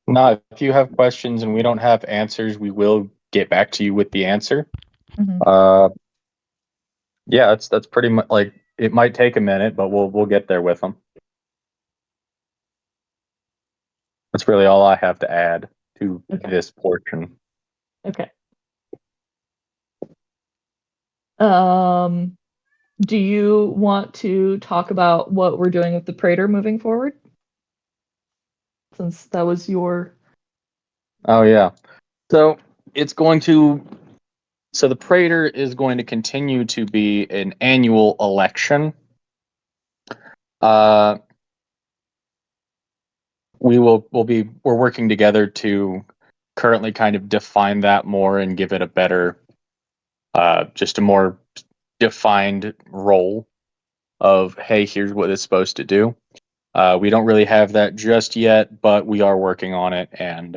Now, if you have questions and we don't have answers, we will get back to you with the answer. Mhm. Uh, yeah, that's pretty much like it might take a minute, but we'll get there with them. That's really all I have to add to Okay. this portion. Okay. Um, do you want to talk about what we're doing with the Praetor moving forward? Since that was your Oh yeah. So it's going to so the Praetor is going to continue to be an annual election. Uh, we're working together to currently kind of define that more and give it a better, just a more defined role of, hey, here's what it's supposed to do. We don't really have that just yet, but we are working on it, and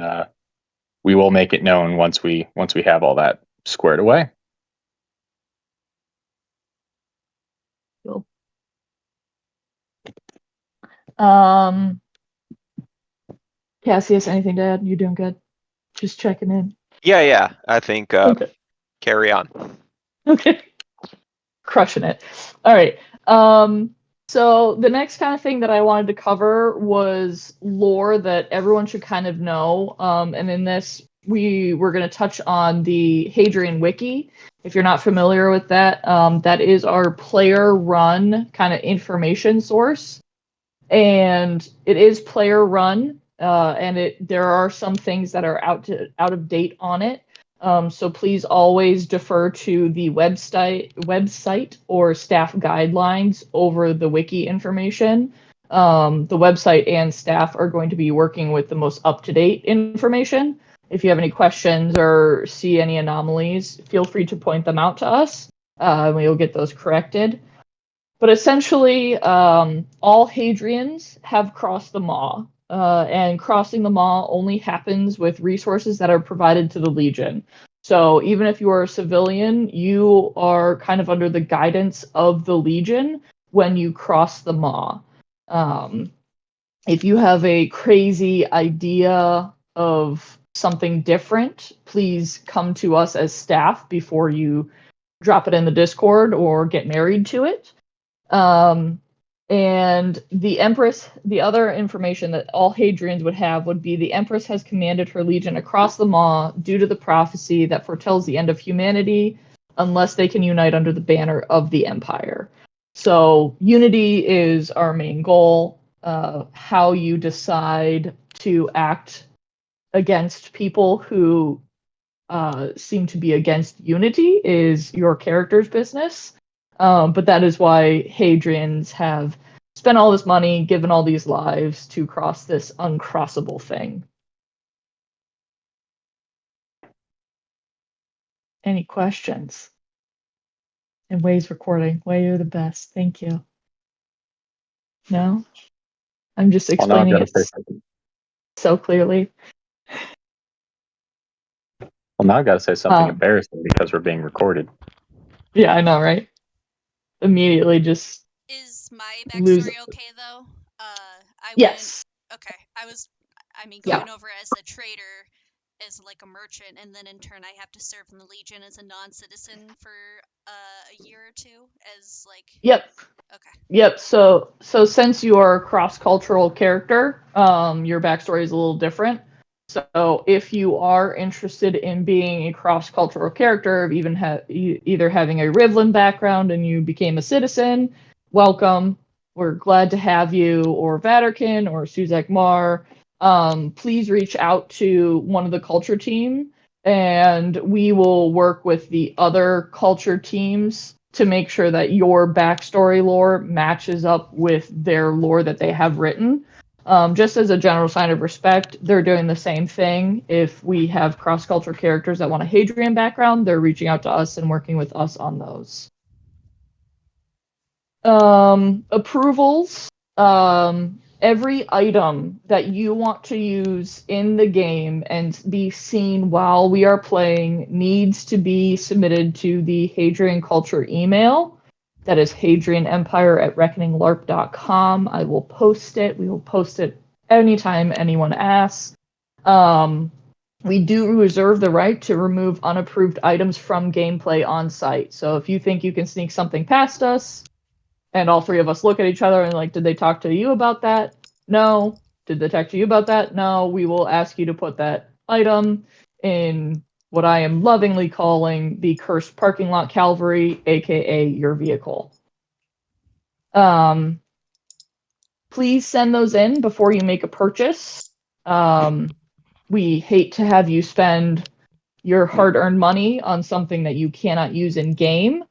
we will make it known once we have all that squared away. Cool. Um, Cassius, anything to add? You doing good? Just checking in. Yeah. I think Okay. carry on. Okay. Crushing it. All right. So the next kind of thing that I wanted to cover was lore that everyone should kind of know. And in this, we were going to touch on the Hadrian Wiki. If you're not familiar with that, that is our player-run kind of information source, and it is player-run. And there are some things that are out of date on it. So please always defer to the website or staff guidelines over the wiki information. The website and staff are going to be working with the most up-to-date information. If you have any questions or see any anomalies, feel free to point them out to us. We'll get those corrected. But essentially, all Hadrians have crossed the Maw, and crossing the Maw only happens with resources that are provided to the Legion. So even if you are a civilian, you are kind of under the guidance of the Legion when you cross the Maw. Um, if you have a crazy idea of something different, please come to us as staff before you drop it in the Discord or get married to it. Um, and the Empress, the other information that all Hadrians would have would be the Empress has commanded her legion across the Maw due to the prophecy that foretells the end of humanity unless they can unite under the banner of the Empire. So unity is our main goal. How you decide to act against people who seem to be against unity is your character's business. But that is why Hadrians have spent all this money, given all these lives to cross this uncrossable thing. Any questions? And Way's recording. Way, you're the best. Thank you. No? I'm just Well, now I've explaining got to it say something. so clearly. Well, now I've got to say something Um, embarrassing because we're being recorded. yeah, I know, right? Immediately just Is my lose. backstory okay though? I went. Yes. Okay, Yeah. going over as a trader, as like a merchant, and then in turn I have to serve in the Legion as a non-citizen for a year or two. As like, Yep. okay, Yep. So since you are a cross-cultural character, your backstory is a little different. So if you are interested in being a cross-cultural character, of even either having a Rivlin background and you became a citizen, welcome. We're glad to have you, or Vaterkin, or Suzak Mar. Please reach out to one of the culture team, and we will work with the other culture teams to make sure that your backstory lore matches up with their lore that they have written. Just as a general sign of respect, they're doing the same thing. If we have cross-cultural characters that want a Hadrian background, they're reaching out to us and working with us on those. Approvals. Every item that you want to use in the game and be seen while we are playing needs to be submitted to the Hadrian Culture email. That is hadrianempire@reckoninglarp.com. I will post it. We will post it anytime anyone asks. We do reserve the right to remove unapproved items from gameplay on site. So if you think you can sneak something past us, and all three of us look at each other and like, did they talk to you about that? No. Did they talk to you about that? No. We will ask you to put that item in what I am lovingly calling the cursed parking lot cavalry, aka your vehicle. Please send those in before you make a purchase. We hate to have you spend your hard-earned money on something that you cannot use in game.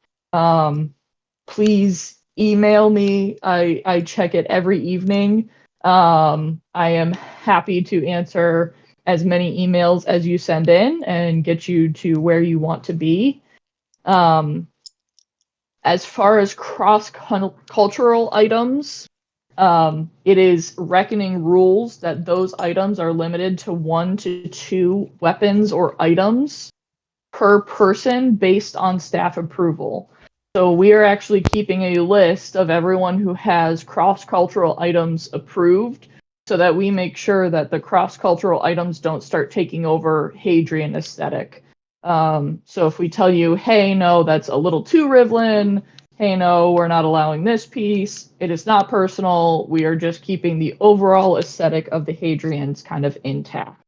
Please email me. I check it every evening. I am happy to answer as many emails as you send in and get you to where you want to be. As far as cross-cultural items, it is reckoning rules that those items are limited to 1 to 2 weapons or items per person based on staff approval. So we are actually keeping a list of everyone who has cross-cultural items approved so that we make sure that the cross-cultural items don't start taking over Hadrian aesthetic. So if we tell you, hey, no, that's a little too Rivlin, hey, no, we're not allowing this piece, it is not personal, we are just keeping the overall aesthetic of the Hadrians kind of intact.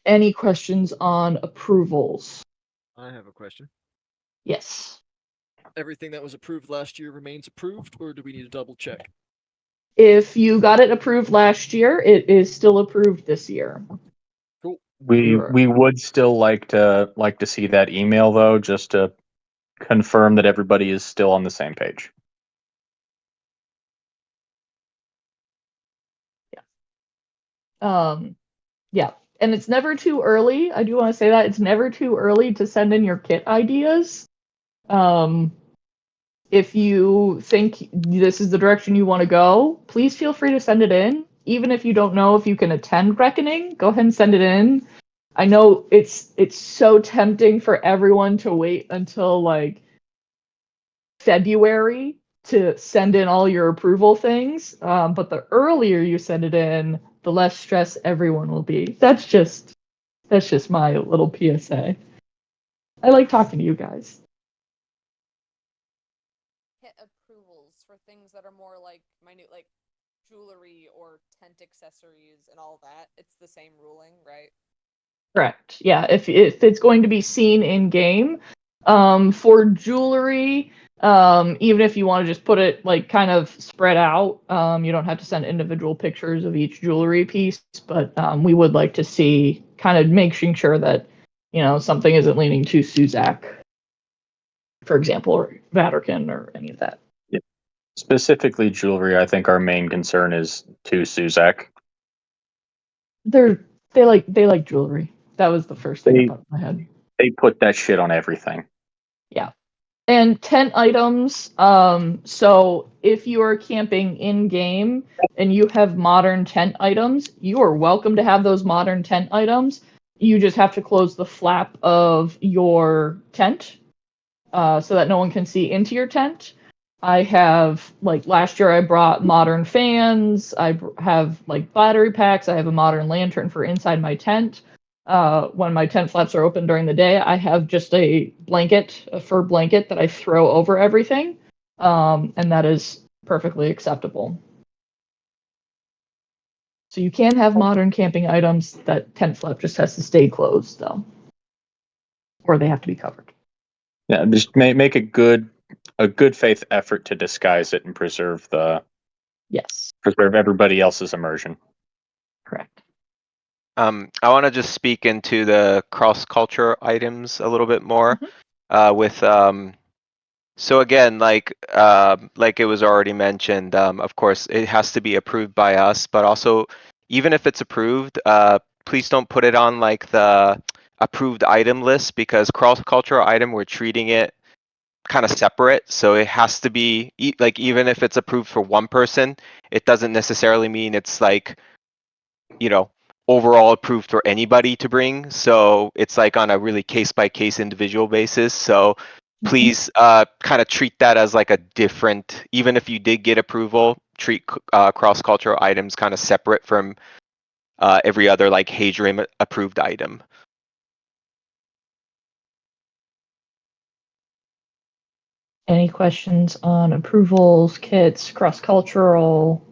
Any questions on approvals? I have a question. Yes. Everything that was approved last year remains approved, or do we need to double check? If you got it approved last year, it is still approved this year. Cool. We would still like to see that email though, just to confirm that everybody is still on the same page. Yeah. And it's never too early. I do want to say that it's never too early to send in your kit ideas. If you think this is the direction you want to go, please feel free to send it in. Even if you don't know if you can attend Reckoning, go ahead and send it in. I know it's so tempting for everyone to wait until like February to send in all your approval things. But the earlier you send it in, the less stress everyone will be. That's just my little PSA. I like talking to you guys. Kit approvals for things that are more like minute, like jewelry or tent accessories and all that. It's the same ruling, right? Correct. Yeah, if it's going to be seen in game, for jewelry, even if you want to just put it like kind of spread out, you don't have to send individual pictures of each jewelry piece, but we would like to see kind of making sure that something isn't leaning to Suzak, for example, or Vatican or any of that. Yeah. Specifically jewelry, I think our main concern is to Suzak. They like jewelry. That was the first thing that popped in my head. They put that shit on everything. Yeah. And tent items, so if you are camping in-game and you have modern tent items, you are welcome to have those modern tent items. You just have to close the flap of your tent so that no one can see into your tent. I have, like, last year I brought modern fans, I have, like, battery packs, I have a modern lantern for inside my tent. When my tent flaps are open during the day, I have just a fur blanket that I throw over everything, and that is perfectly acceptable. So you can have modern camping items. That tent flap just has to stay closed, though, or they have to be covered. Yeah, just make a good faith effort to disguise it and preserve everybody else's immersion. Correct. I want to just speak into the cross-culture items a little bit more. So again, like it was already mentioned, of course, it has to be approved by us, but also, even if it's approved, please don't put it on like the approved item list, because cross-cultural item, we're treating it kind of separate. So it has to be, like, even if it's approved for one person, it doesn't necessarily mean it's like, overall approved for anybody to bring. So it's like on a really case-by-case individual basis. So please kind of treat that as like a different, even if you did get approval, treat cross-cultural items kind of separate from every other like Hadrian approved item. Any questions on approvals, kits, cross-cultural?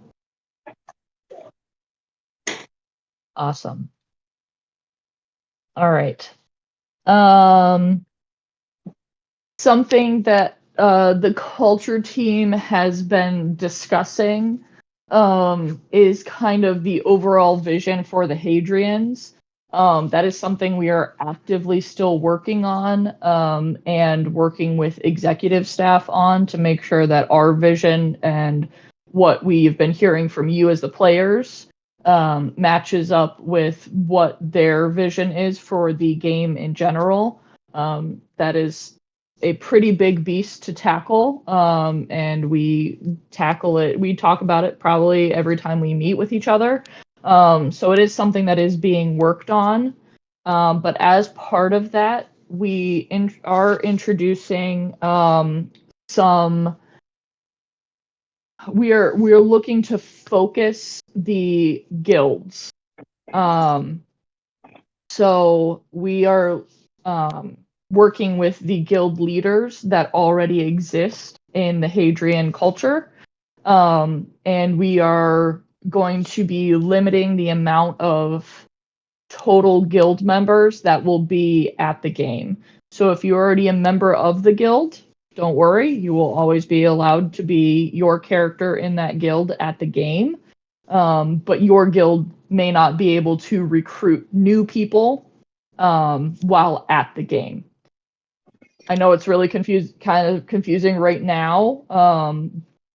Awesome. All right. Something that the culture team has been discussing is kind of the overall vision for the Hadrians. That is something we are actively still working on and working with executive staff on to make sure that our vision and what we've been hearing from you as the players matches up with what their vision is for the game in general. That is a pretty big beast to tackle, and we tackle it. We talk about it probably every time we meet with each other. So it is something that is being worked on. But as part of that, we are introducing some. We're looking to focus the guilds. So we are working with the guild leaders that already exist in the Hadrian culture. And we are going to be limiting the amount of total guild members that will be at the game. So if you're already a member of the guild, don't worry, you will always be allowed to be your character in that guild at the game. But your guild may not be able to recruit new people while at the game. I know it's really kind of confusing right now.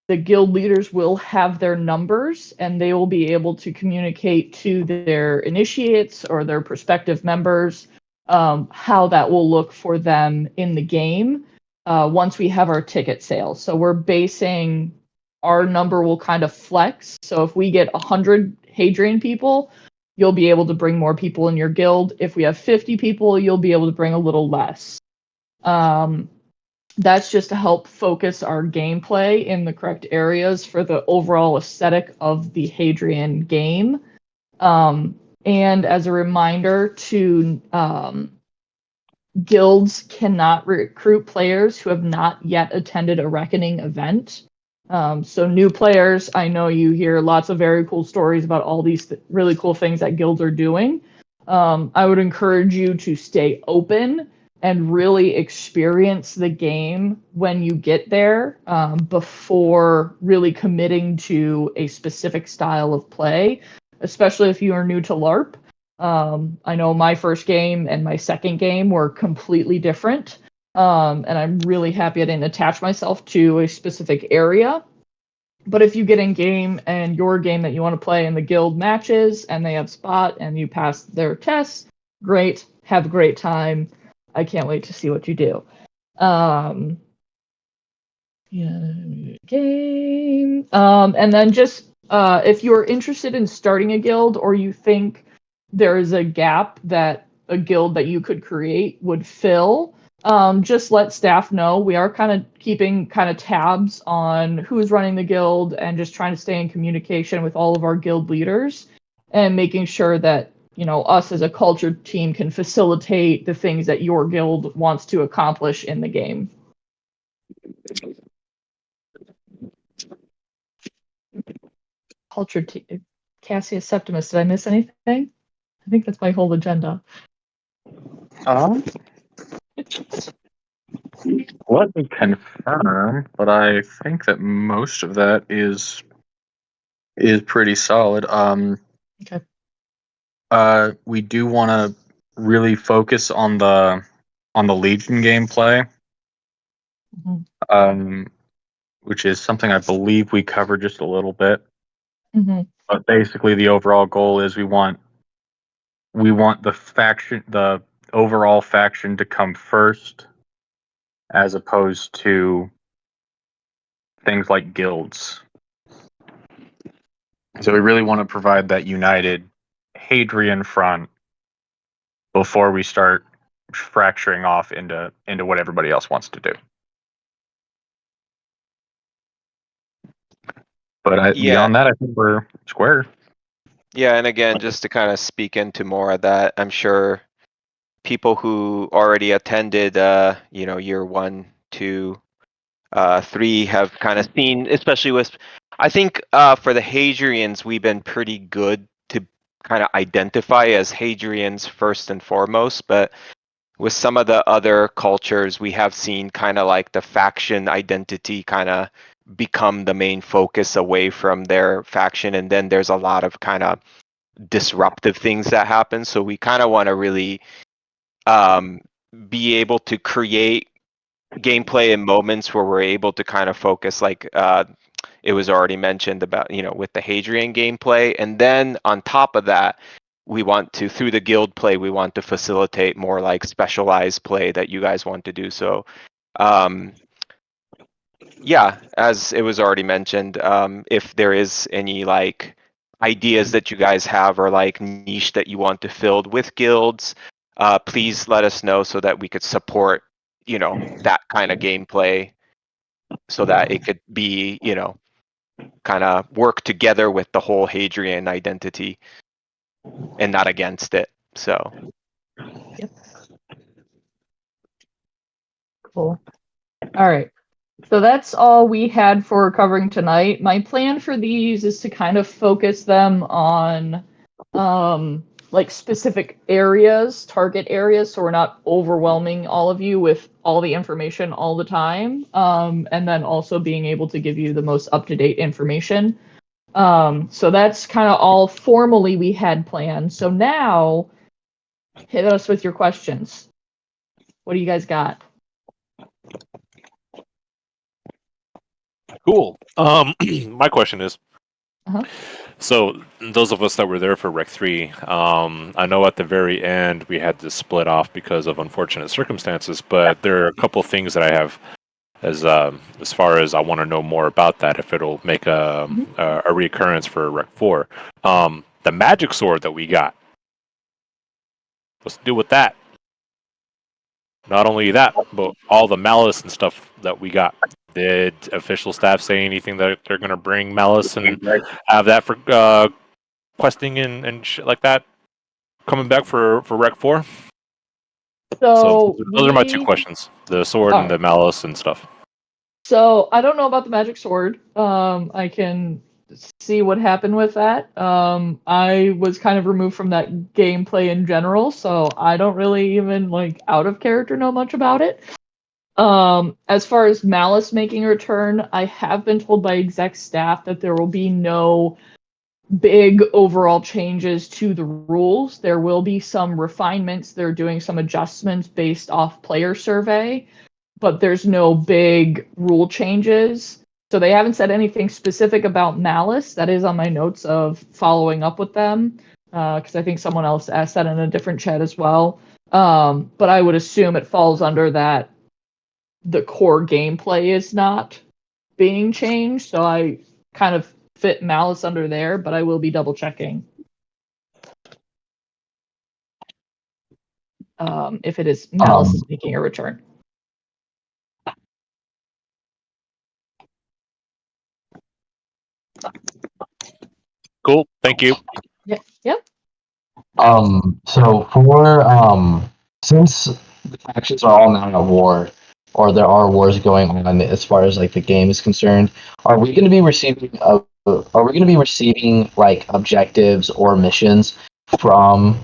The guild leaders will have their numbers and they will be able to communicate to their initiates or their prospective members how that will look for them in the game once we have our ticket sales. So we're basing our number will kind of flex. So if we get 100 Hadrian people, you'll be able to bring more people in your guild. If we have 50 people, you'll be able to bring a little less. That's just to help focus our gameplay in the correct areas for the overall aesthetic of the Hadrian game. And as a reminder to guilds cannot recruit players who have not yet attended a Reckoning event. So new players, I know you hear lots of very cool stories about all these really cool things that guilds are doing. I would encourage you to stay open and really experience the game when you get there before really committing to a specific style of play, especially if you are new to LARP. I know my first game and my second game were completely different, and I'm really happy I didn't attach myself to a specific area. But if you get in game and your game that you want to play and the guild matches and they have spot and you pass their tests, great, have a great time. I can't wait to see what you do. Game. And then just if you're interested in starting a guild or you think there is a gap that a guild that you could create would fill, just let staff know. We are kind of keeping kind of tabs on who's running the guild and just trying to stay in communication with all of our guild leaders and making sure that us as a culture team can facilitate the things that your guild wants to accomplish in the game. Culture team. Cassius Septimus, did I miss anything? I think that's my whole agenda. Let me confirm, but I think that most of that is pretty solid. Okay. We do want to really focus on the Legion gameplay, Mm-hmm. which is something I believe we covered just a little bit. Mm-hmm. But basically, the overall goal is we want the overall faction to come first, as opposed to things like guilds. So we really want to provide that united Hadrian front before we start fracturing off into what everybody else wants to do. But Yeah. beyond that, I think we're square. Yeah, and again, just to kind of speak into more of that, I'm sure people who already attended, year 1, 2, 3 have kind of seen, especially with, I think for the Hadrians, we've been pretty good to kind of identify as Hadrians first and foremost, but with some of the other cultures, we have seen kind of like the faction identity kind of become the main focus away from their faction, and then there's a lot of kind of disruptive things that happen. So we kind of want to really be able to create gameplay and moments where we're able to kind of focus, like it was already mentioned about, with the Hadrian gameplay. And then on top of that, we want to, through the guild play, we want to facilitate more like specialized play that you guys want to do. So yeah, as it was already mentioned, if there is any like ideas that you guys have or like niche that you want to fill with guilds, please let us know so that we could support, that kind of gameplay so that it could be, kind of work together with the whole Hadrian identity and not against it. So Cool. All right. So that's all we had for covering tonight. My plan for these is to kind of focus them on like specific areas, target areas, so we're not overwhelming all of you with all the information all the time. And then also being able to give you the most up-to-date information. So that's kind of all formally we had planned. So now hit us with your questions. What do you guys got? Cool. My question is, Uh-huh. so those of us that were there for Rec 3, I know at the very end we had to split off because of unfortunate circumstances, but there are a couple things that I have as far as I want to know more about that, if it'll make a reoccurrence for Rec 4. The magic sword that we got. What's to do with that? Not only that, but all the malice and stuff that we got. Did official staff say anything that they're going to bring malice and have that for questing and shit like that coming back for Rec 4? So those are my two questions: the sword and the malice and stuff. So I don't know about the magic sword. I can see what happened with that. I was kind of removed from that gameplay in general, so I don't really even like out of character know much about it. As far as Malice making a return, I have been told by exec staff that there will be no big overall changes to the rules. There will be some refinements. They're doing some adjustments based off player survey, but there's no big rule changes. So they haven't said anything specific about Malice. That is on my notes of following up with them, because I think someone else asked that in a different chat as well. But I would assume it falls under that the core gameplay is not being changed. So I kind of fit Malice under there, but I will be double checking if it is Malice is making a return. Cool. Thank you. Yeah. Yep. So for since the factions are all now at war, or there are wars going on as far as like the game is concerned, are we going to be receiving like objectives or missions from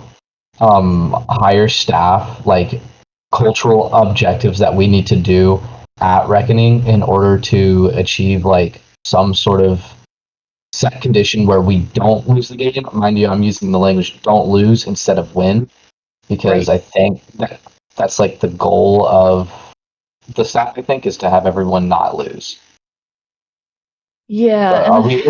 higher staff, like cultural objectives that we need to do at Reckoning in order to achieve like some sort of set condition where we don't lose the game? Mind you, I'm using the language "don't lose" instead of "win" because I think that's like the goal of the staff. I think is to have everyone not lose. Yeah. But are we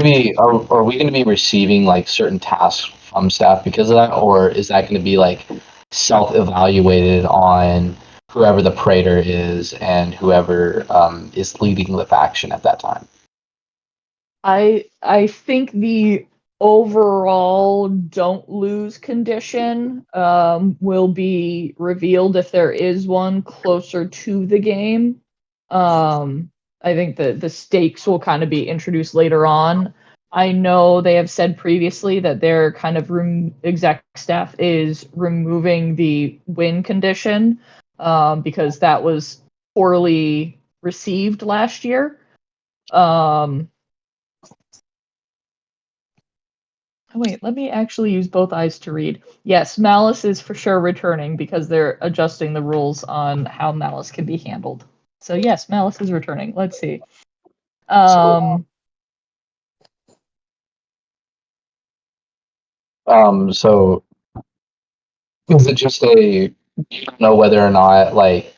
going to be receiving like certain tasks from staff because of that, or is that going to be like self-evaluated on whoever the praetor is and whoever is leading the faction at that time? I think the overall don't lose condition will be revealed if there is one closer to the game. I think the stakes will kind of be introduced later on. I know they have said previously that their kind of exec staff is removing the win condition because that was poorly received last year. Wait, let me actually use both eyes to read. Yes, Malice is for sure returning because they're adjusting the rules on how Malice can be handled. So yes, Malice is returning. Let's see. So is it just a you don't know whether or not like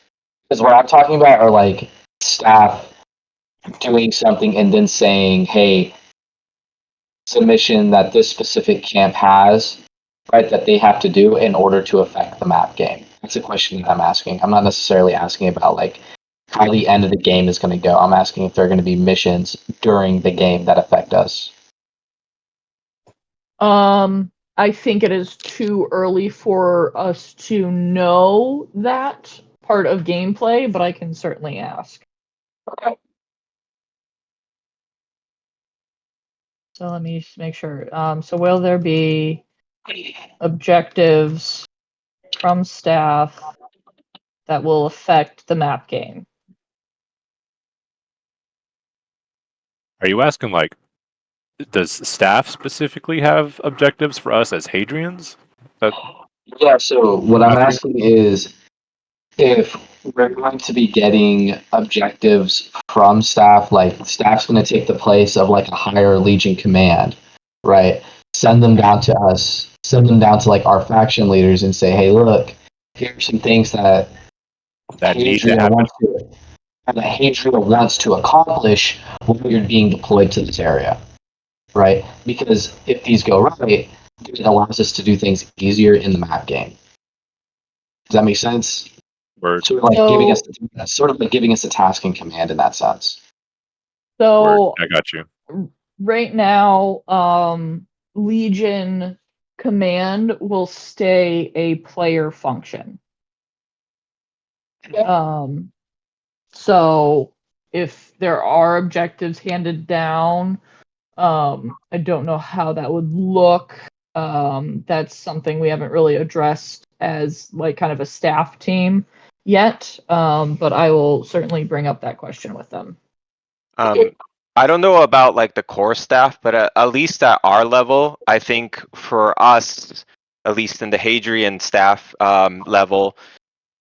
because what I'm talking about are like staff doing something and then saying, hey, submission that this specific camp has, right, that they have to do in order to affect the map game. That's a question that I'm asking. I'm not necessarily asking about like how the end of the game is going to go. I'm asking if there are going to be missions during the game that affect us. I think it is too early for us to know that part of gameplay, but I can certainly ask. Okay. So let me just make sure. So will there be objectives from staff that will affect the map game? Are you asking like, does staff specifically have objectives for us as Hadrians? Yeah, so what I'm Okay. asking is if we're going to be getting objectives from staff, like staff's going to take the place of like a higher Legion command, right? Send them down to us, send them down to like our faction leaders and say, hey, look, here's some things that need to Hadrian happen. wants to accomplish when you're being deployed to this area, right? Because if these go right, it allows us to do things easier in the map game. Does that make sense? Word. Sort of like giving us a task in command in that sense. So I got you. right now, Legion command will stay a player function. So if there are objectives handed down, I don't know how that would look. That's something we haven't really addressed as like kind of a staff team yet. But I will certainly bring up that question with them. I don't know about like the core staff, but at least at our level, I think for us, at least in the Hadrian staff level,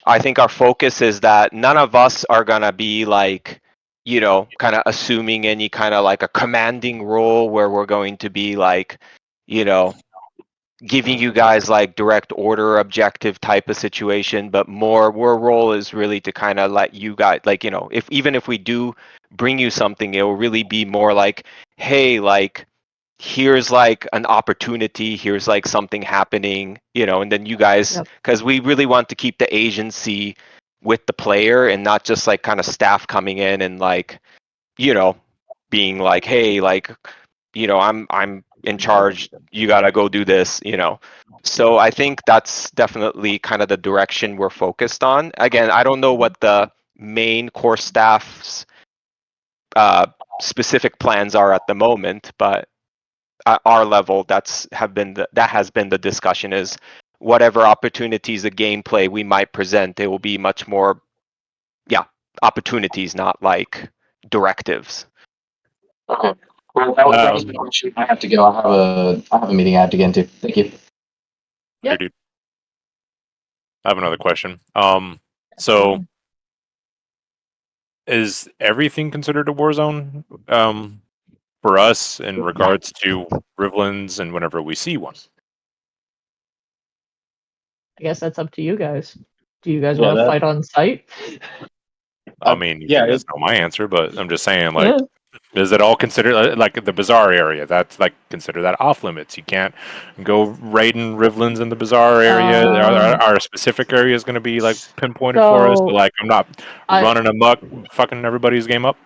I think our focus is that none of us are gonna be like, you know, kind of assuming any kind of like a commanding role where we're going to be like, you know, giving you guys like direct order objective type of situation, but more our role is really to kind of let you guys like, you know, if even if we do bring you something, it will really be more like, hey, like here's like an opportunity, here's like something happening, you know, and then you guys, because we really want to keep the agency with the player and not just like kind of staff coming in and like, you know, being like, hey, like, you know, I'm in charge, you gotta go do this, you know. So I think that's definitely kind of the direction we're focused on. Again, I don't know what the main core staff's specific plans are at the moment, but at our level, that has been the discussion is whatever opportunities of gameplay we might present, it will be much more, yeah, opportunities, not like directives. Okay. Well, that was my question. I have to go. I have a meeting I have to get into. Thank you. Hey, dude. I have another question. So is everything considered a war zone for us in regards to Rivlins and whenever we see one? I guess that's up to you guys. Do you guys want to fight on site? I mean, yeah, that's not my answer, but I'm just saying, like, is it all considered like the bazaar area? That's like consider that off limits. You can't go raiding Rivlins in the bazaar area. Are specific areas going to be like pinpointed for us? So Like, I'm not running amok, fucking everybody's game up.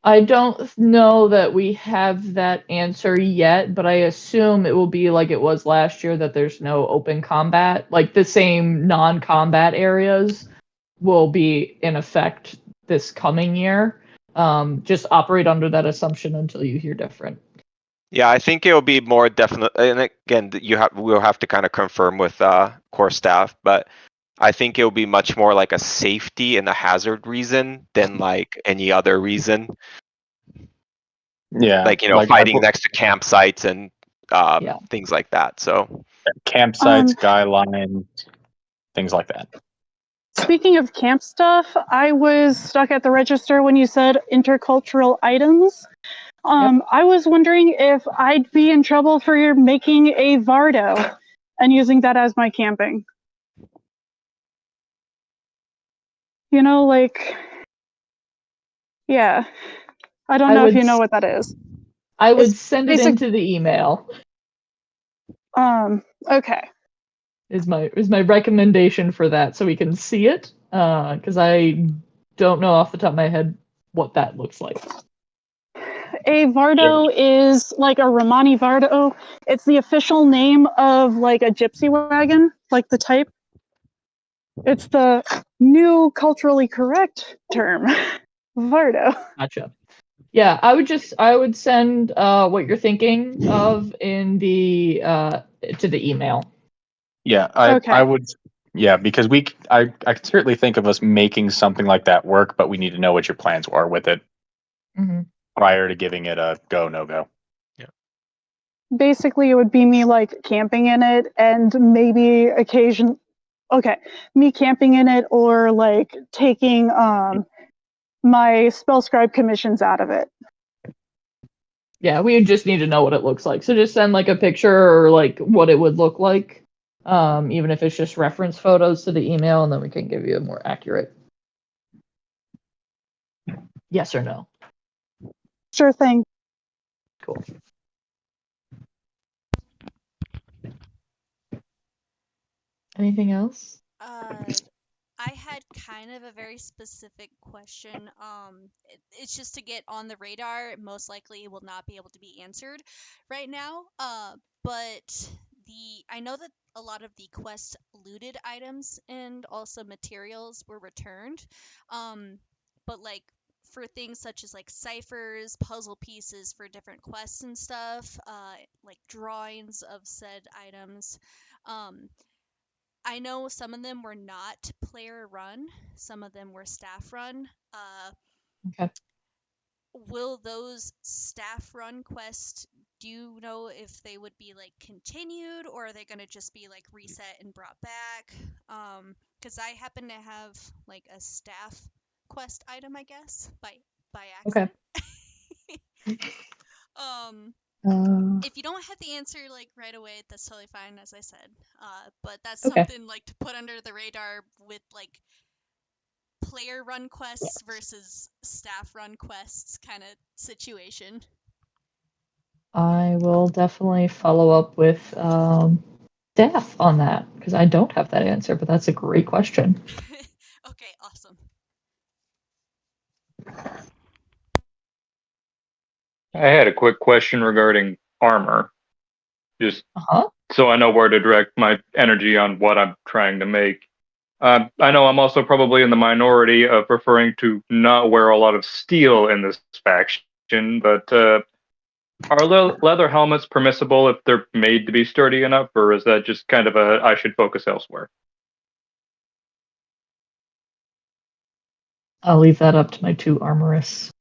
I don't know that we have that answer yet, but I assume it will be like it was last year that there's no open combat. Like the same non-combat areas will be in effect this coming year. Just operate under that assumption until you hear different. Yeah, I think it'll be more definite. And again, we'll have to kind of confirm with core staff, but I think it'll be much more like a safety and a hazard reason than like any other reason. Yeah, Like like fighting next to campsites and Yeah. things like that. So campsites, skyline, things like that. Speaking of camp stuff, I was stuck at the register when you said intercultural items. I was wondering if I'd be in trouble for making a Vardo and using that as my camping. You know, like, yeah. I don't know if you know what that is. I would It's send it into the email. Okay. Is my recommendation for that, so we can see it, because I don't know off the top of my head what that looks like. A Vardo is like a Romani Vardo. It's the official name of like a gypsy wagon, like the type. It's the new culturally correct term, Vardo. Gotcha. Yeah, I would send what you're thinking of in the to the email. Yeah, Okay. I would. Yeah, because I could certainly think of us making something like that work, but we need to know what your plans are with it prior to giving it a go no go. Basically, it would be me like camping in it, and maybe me camping in it, or like taking my spell scribe commissions out of it. Yeah, we just need to know what it looks like. So just send like a picture or like what it would look like, even if it's just reference photos to the email, and then we can give you a more accurate yes or no. Sure thing. Cool. Anything else? I had kind of a very specific question. It's just to get on the radar. Most likely will not be able to be answered right now. But I know that a lot of the quest looted items and also materials were returned. But like for things such as like ciphers, puzzle pieces for different quests and stuff, like drawings of said items. I know some of them were not player run, some of them were staff run. Okay. Will those staff run quests, do you know if they would be like continued, or are they going to just be like reset and brought back? Because I happen to have like a staff quest item, I guess, by accident. If you don't have the answer like right away, that's totally fine, as I said. But that's something like to put under the radar with like player run quests versus staff run quests kind of situation. I will definitely follow up with staff on that because I don't have that answer, but that's a great question. Okay, awesome. I had a quick question regarding armor. Just so I know where to direct my energy on what I'm trying to make. I know I'm also probably in the minority of preferring to not wear a lot of steel in this faction, but are leather helmets permissible if they're made to be sturdy enough, or is that just kind of I should focus elsewhere? I'll leave that up to my two armorists.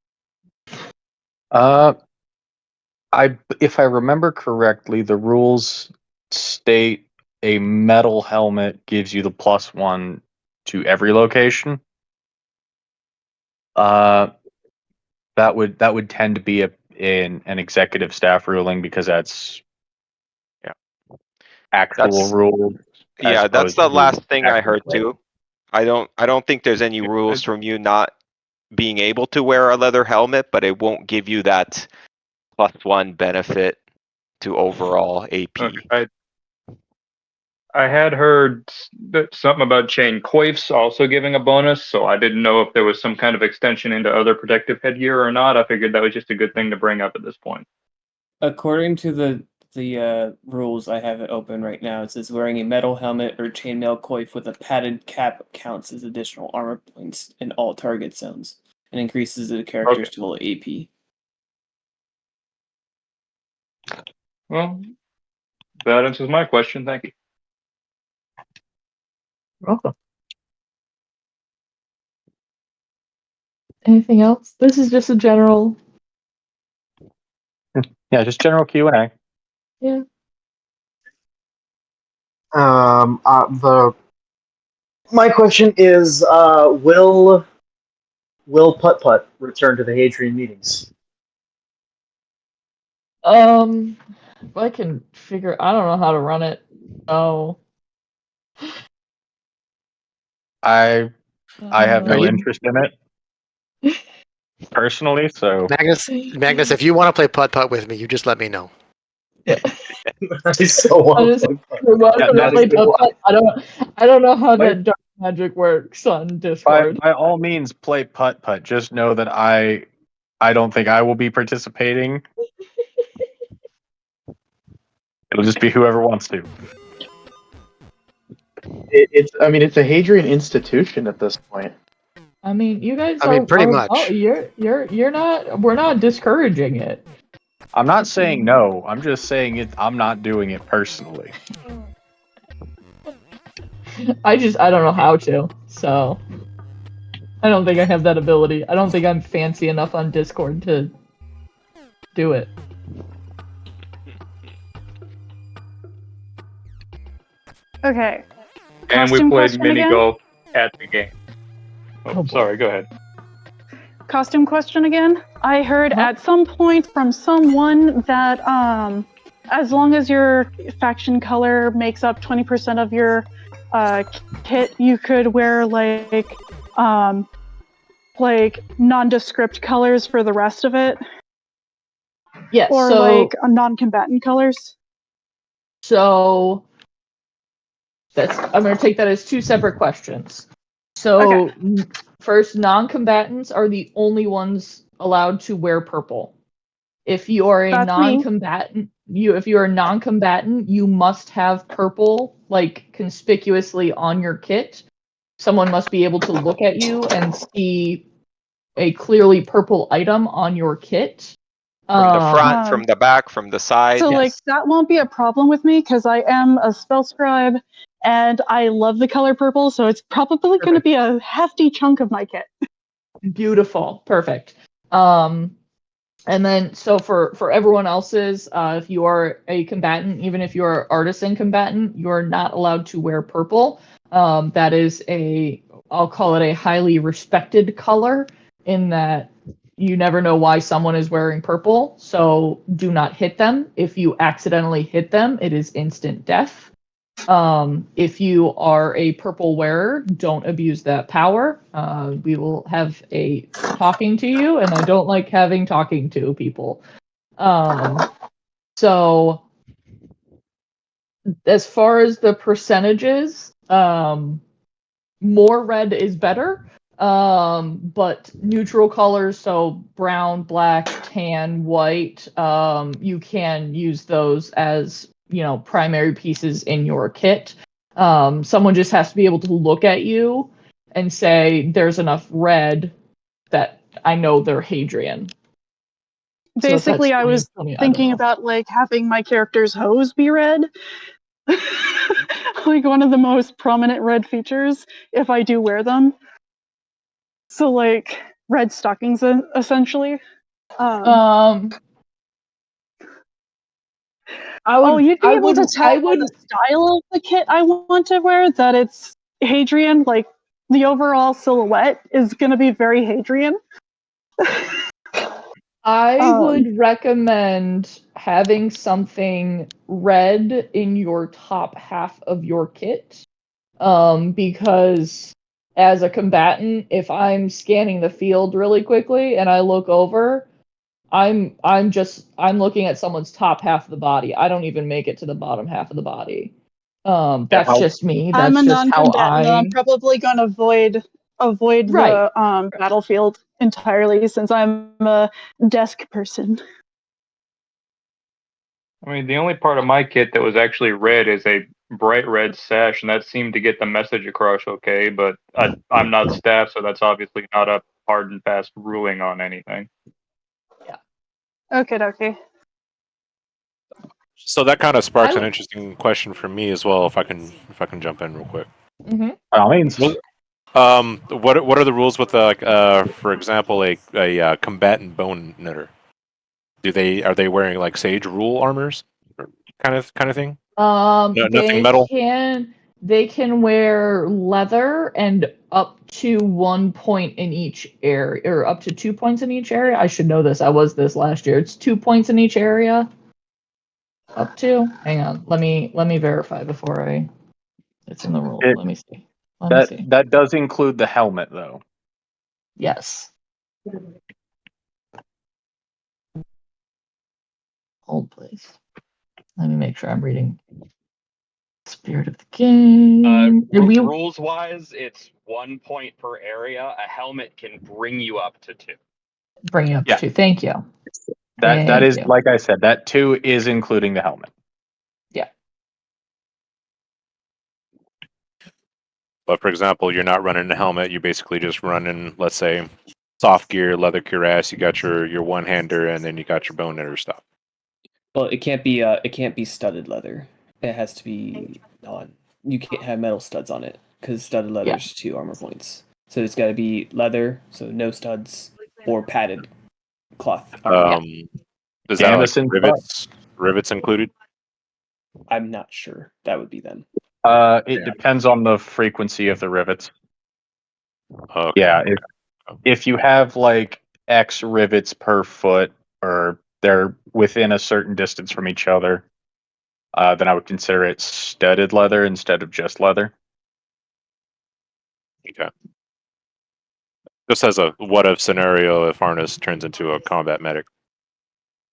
If I remember correctly, the rules state a metal helmet gives you the +1 to every location. That would tend to be in an executive staff ruling because that's actual rule. Yeah, that's the last thing I heard too. I don't think there's any rules from you not being able to wear a leather helmet, but it won't give you that +1 benefit to overall AP. Okay. I had heard something about chain coifs also giving a bonus, so I didn't know if there was some kind of extension into other protective headgear or not. I figured that was just a good thing to bring up at this point. According to the rules I have it open right now, it says wearing a metal helmet or chainmail coif with a padded cap counts as additional armor points in all target zones and increases the character's total AP. Well, that answers my question. Thank you. Welcome. Anything else? This is just a general. Yeah, just general Q&A. Yeah. My question is, will Putt Putt return to the Hadrian meetings? If I can figure, I don't know how to run it. Oh. I have no you- interest in it personally, so Magnus, if you want to play putt putt with me, you just let me know. Yeah. I so want to play Putt Putt. I don't know how that dark magic works on Discord. by all means, play putt putt. Just know that I don't think I will be participating. It'll just be whoever wants to. It's a Hadrian institution at this point. I mean, you guys pretty much. Oh, you're not. We're not discouraging it. I'm not saying no. I'm just saying it. I'm not doing it personally. I don't know how to. So I don't think I have that ability. I don't think I'm fancy enough on Discord to do it. Okay. And we Costume played question mini again? golf at the game. Oh, sorry. Go ahead. Costume question again. I heard at some point from someone that as long as your faction color makes up 20% of your kit, you could wear like nondescript colors for the rest of it. Yes. Or like non-combatant colors. So I'm going to take that as two separate questions. So first, non-combatants are the only ones allowed to wear purple. If you are a non-combatant, you must have purple like conspicuously on your kit. Someone must be able to look at you and see a clearly purple item on your kit. From the front, from the back, from the side. So like that won't be a problem with me because I am a spell scribe and I love the color purple, so it's probably going to be a hefty chunk of my kit. Beautiful. Perfect. And then so for everyone else's, if you are a combatant, even if you're artisan combatant, you're not allowed to wear purple. That is I'll call it a highly respected color in that you never know why someone is wearing purple, so do not hit them. If you accidentally hit them, it is instant death. If you are a purple wearer, don't abuse that power. We will have a talking to you, and I don't like having talking to people. So as far as the percentages, more red is better. But neutral colors, so brown, black, tan, white, you can use those as, primary pieces in your kit. Someone just has to be able to look at you and say, there's enough red that I know they're Hadrian. Basically, I was thinking about like having my character's hose be red. Like one of the most prominent red features if I do wear them. So like red stockings essentially. You'd be able to tell by the style of the kit I want to wear that it's Hadrian. Like the overall silhouette is going to be very Hadrian. I would recommend having something red in your top half of your kit, because as a combatant, if I'm scanning the field really quickly and I look over, I'm looking at someone's top half of the body. I don't even make it to the bottom half of the body. That's just me. That's I'm a just how non-combatant. I'm probably going to avoid Right. the battlefield entirely since I'm a desk person. I mean, the only part of my kit that was actually red is a bright red sash, and that seemed to get the message across okay, but I'm not staff, so that's obviously not a hard and fast ruling on anything. Okay. So that kind of sparks I- an interesting question for me as well. If I can jump in real quick. Mm-hmm. By all means. What are the rules with for example, a combatant bone knitter? Are they wearing like sage rule armors, kind of thing? No, nothing metal. They can wear leather and up to 1 point in each area, or up to 2 points in each area. I should know this. I was this last year. It's 2 points in each area. Up to. Hang on. Let me verify before I. It's in the rule. Let me see. Let me see. That does include the helmet, though. Yes. Hold, please. Let me make sure I'm reading. Spirit of the game. Rules wise, it's 1 point per area. A helmet can bring you up to 2. Bring you up to 2. Thank you. That is, you. like I said, that 2 is including the helmet. Yeah. But for example, you're not running a helmet. You're basically just running, let's say, soft gear, leather cuirass. You got your one hander, and then you got your bone knitter stuff. Well, it can't be studded leather. It has to be non. You can't have metal studs on it because studded leather's 2 armor points. So it's got to be leather, so no studs, or padded cloth armor. Is that like Gambeson rivets included? I'm not sure. That would be them. It depends on the frequency of the rivets. Okay. Yeah, if you have like X rivets per foot, or they're within a certain distance from each other, then I would consider it studded leather instead of just leather. Okay. Just as a what if scenario, if Arnis turns into a combat medic.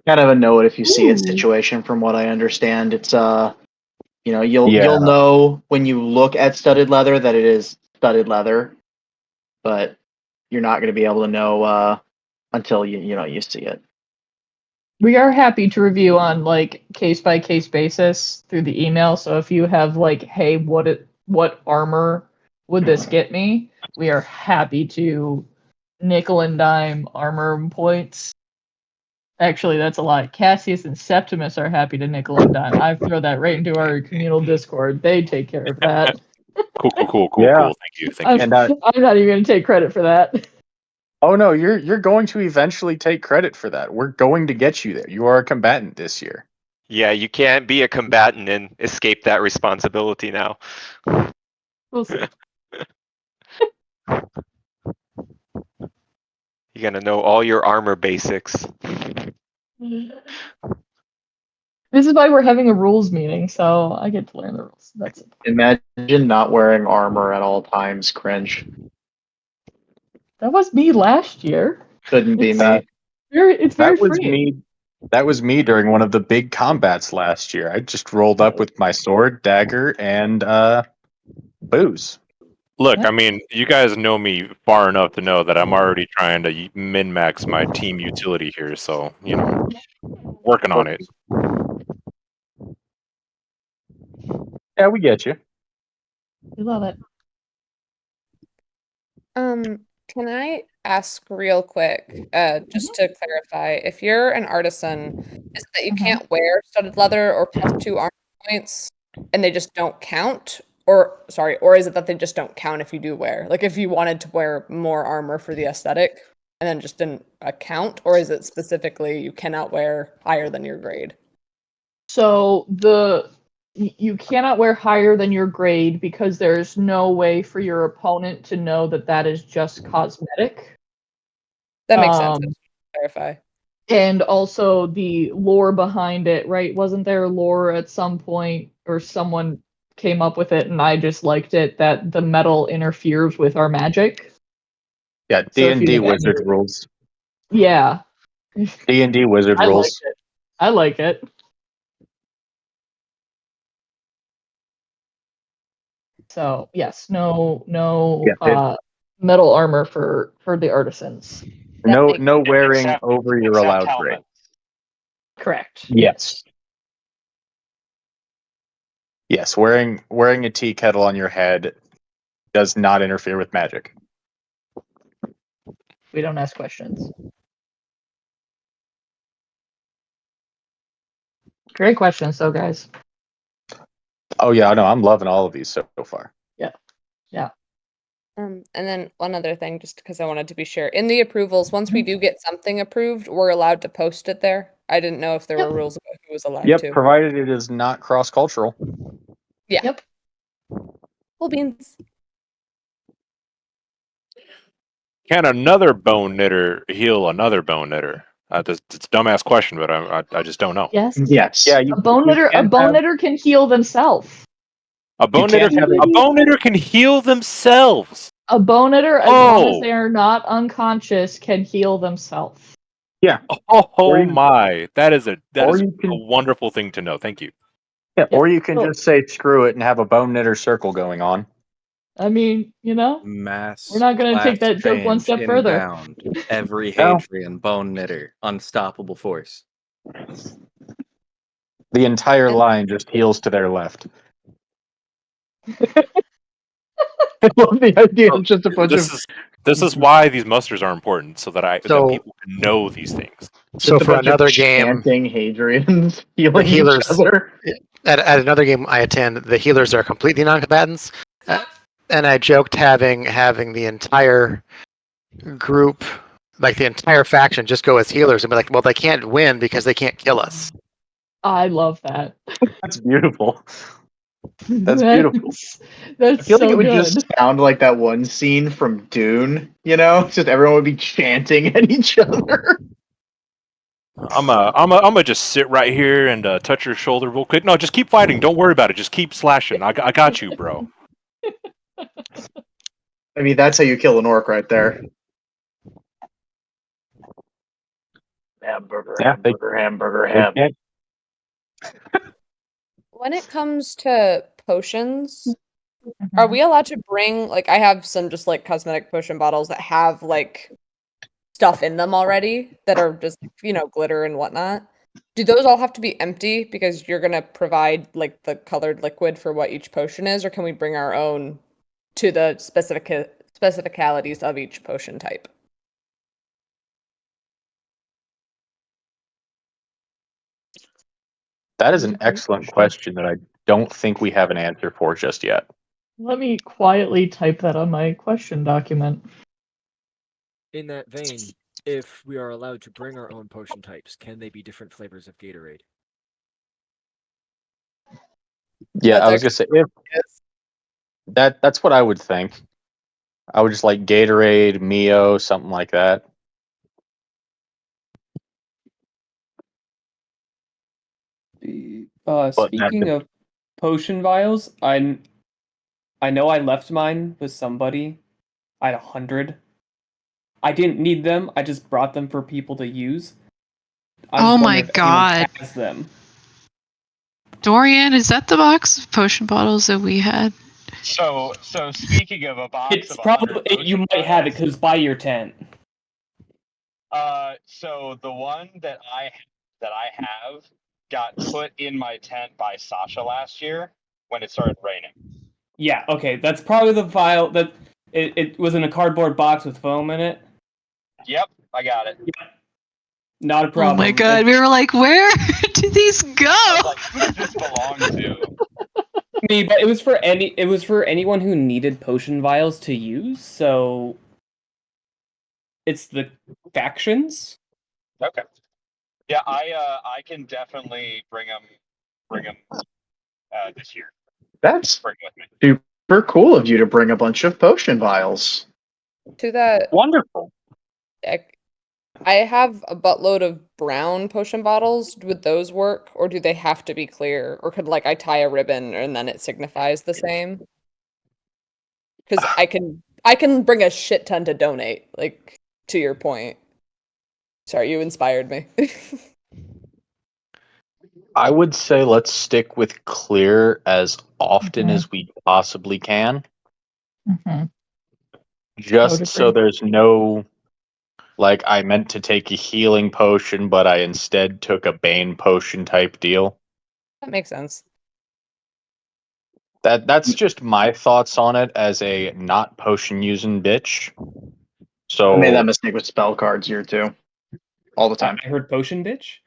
Kind of a know it if you see it Ooh. situation, from what I understand. It's you'll know when you look at studded leather that it is studded leather, but you're not going to be able to know until you see it. We are happy to review on like case by case basis through the email. So if you have like, hey, what armor would this get me? We are happy to nickel and dime armor points. Actually, that's a lie. Cassius and Septimus are happy to nickel and dime. I throw that right into our communal Discord. They take care of that. Cool. Yeah. Thank you. I'm not even going to take credit for that. Oh no, you're going to eventually take credit for that. We're going to get you there. You are a combatant this year. Yeah, you can't be a combatant and escape that responsibility now. We'll see. You gotta know all your armor basics. This is why we're having a rules meeting, so I get to learn the rules. That's it. Imagine not wearing armor at all times. Cringe. That was me last year. Couldn't be me. It's very That was freeing. me. That was me during one of the big combats last year. I just rolled up with my sword, dagger, and booze. Look, I mean, you guys know me far enough to know that I'm already trying to min-max my team utility here, so, working on it. Yeah, we get you. We love it. Can I ask real quick, just to clarify, if you're an artisan, is it that you can't wear studded leather or +2 armor points, and they just don't count? Or is it that they just don't count if you do wear? Like, if you wanted to wear more armor for the aesthetic, and then just didn't count? Or is it specifically you cannot wear higher than your grade? So you cannot wear higher than your grade because there's no way for your opponent to know that that is just cosmetic. That makes sense. I just want to clarify. And also the lore behind it, right? Wasn't there lore at some point, or someone came up with it and I just liked it, that the metal interferes with our magic? Yeah, D&D wizard rules. Yeah. D&D wizard rules. I like it. So yes, no metal armor for the artisans. No wearing over your allowed grade. Correct. Yes. Yes, wearing a tea kettle on your head does not interfere with magic. We don't ask questions. Great questions, though, guys. Oh yeah, no, I'm loving all of these so far. Yeah. And then one other thing, just because I wanted to be sure. In the approvals, once we do get something approved, we're allowed to post it there. I didn't know if there were rules about who was allowed Yep, to. provided it is not cross-cultural. Yeah. Yep. Cool beans. Can another bone knitter heal another bone knitter? It's a dumbass question, but I just don't know. Yes. Yes. Yeah, A bone knitter can heal themselves. A bone knitter can heal themselves. A bone knitter, as long as they are not unconscious, can heal themselves. Yeah. Oh my, that is a or you can- wonderful thing to know. Thank you. Yeah, or you can just say screw it and have a bone knitter circle going on. I mean, Mass. we're not going to take that joke one step further. Inbound. Every No. Hadrian bone knitter, unstoppable force. The entire line just heals to their left. I love the idea of just a bunch of. This is why these musters are important, so that that people can know these things. So for another game, chanting Hadrians the healing healers each other. at another game I attend, the healers are completely non-combatants, and I joked having the entire group, like the entire faction, just go as healers and be like, well, they can't win because they can't kill us. I love that. That's beautiful. That's beautiful. That's I feel like so it would good. just sound like that one scene from Dune, just everyone would be chanting at each other. I'm gonna just sit right here and touch your shoulder real quick. No, just keep fighting. Don't worry about it. Just keep slashing. I got you, bro. I mean, that's how you kill an orc right there. Hamburger, ham. When it comes to potions, are we allowed to bring, like, I have some just like cosmetic potion bottles that have like stuff in them already that are just, glitter and whatnot. Do those all have to be empty because you're gonna provide like the colored liquid for what each potion is, or can we bring our own to the specificalities of each potion type? That is an excellent question that I don't think we have an answer for just yet. Let me quietly type that on my question document. In that vein, if we are allowed to bring our own potion types, can they be different flavors of Gatorade? Yeah, I was gonna say if that's what I would think. I would just like Gatorade, Mio, something like that. Speaking of potion vials, I know I left mine with somebody. I had 100. I didn't need them. I just brought them for people to use. Oh my god! Has them. Dorian, is that the box of potion bottles that we had? So speaking of a box, It's probably you might have it because it's by your tent. So the one that I have got put in my tent by Sasha last year when it started raining. Yeah, okay, that's probably the vial that it was in a cardboard box with foam in it. Yep, I got it. Yep. Not a problem. Oh my god, we were like, where did these go? Like, who does this belong to? Me, but it was for anyone who needed potion vials to use, so it's the factions. Okay. Yeah, I can definitely bring them this year. That's bring with me. super cool of you to bring a bunch of potion vials. To that, wonderful. I have a buttload of brown potion bottles. Would those work, or do they have to be clear, or could I tie a ribbon and then it signifies the same? Because I can bring a shit ton to donate. To your point. Sorry, you inspired me. I would say let's stick with clear as often as we possibly can. Mm-hmm. Just so there's no, I meant to take a healing potion, but I instead took a bane potion type deal. That makes sense. That's just my thoughts on it as a not potion using bitch. So I made that mistake with spell cards here too, all the time. I heard potion bitch.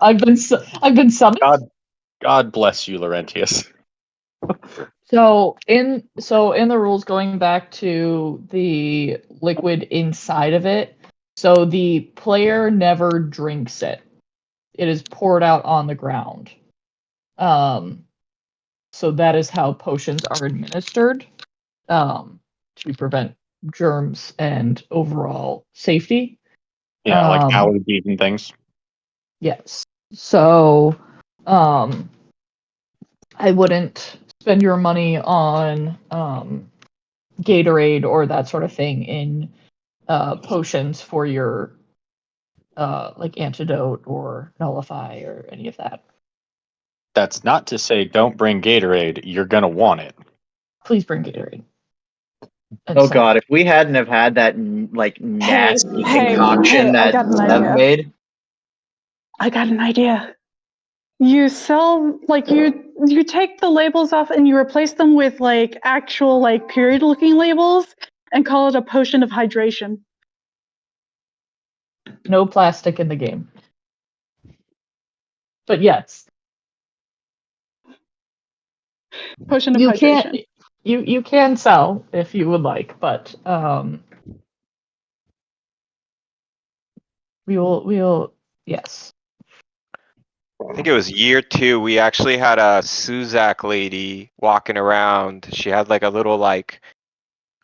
I've been summoned. God bless you, Laurentius. So in the rules, going back to the liquid inside of it, so the player never drinks it. It is poured out on the ground. So that is how potions are administered, to prevent germs and overall safety. Yeah, like allergies and things. Yes. So, I wouldn't spend your money on Gatorade or that sort of thing in potions for your like antidote or nullify or any of that. That's not to say don't bring Gatorade. You're gonna want it. Please bring Gatorade. Oh God, if we hadn't have had that like nasty concoction I that got an Sev idea. made. I got an idea. You sell like you take the labels off and you replace them with like actual like period looking labels and call it a potion of hydration. No plastic in the game. But yes. Potion of you hydration. Can't, you can sell if you would like, but we'll yes. I think it was year 2. We actually had a Suzak lady walking around. She had like a little like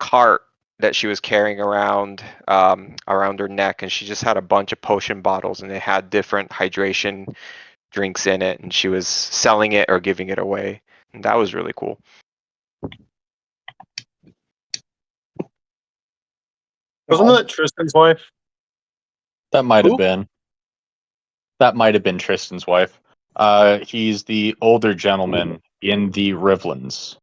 cart that she was carrying around around her neck, and she just had a bunch of potion bottles, and they had different hydration drinks in it, and she was selling it or giving it away, and that was really cool. Wasn't that Tristan's wife? That might have been. That might have been Tristan's wife. He's the older gentleman in the Rivlands.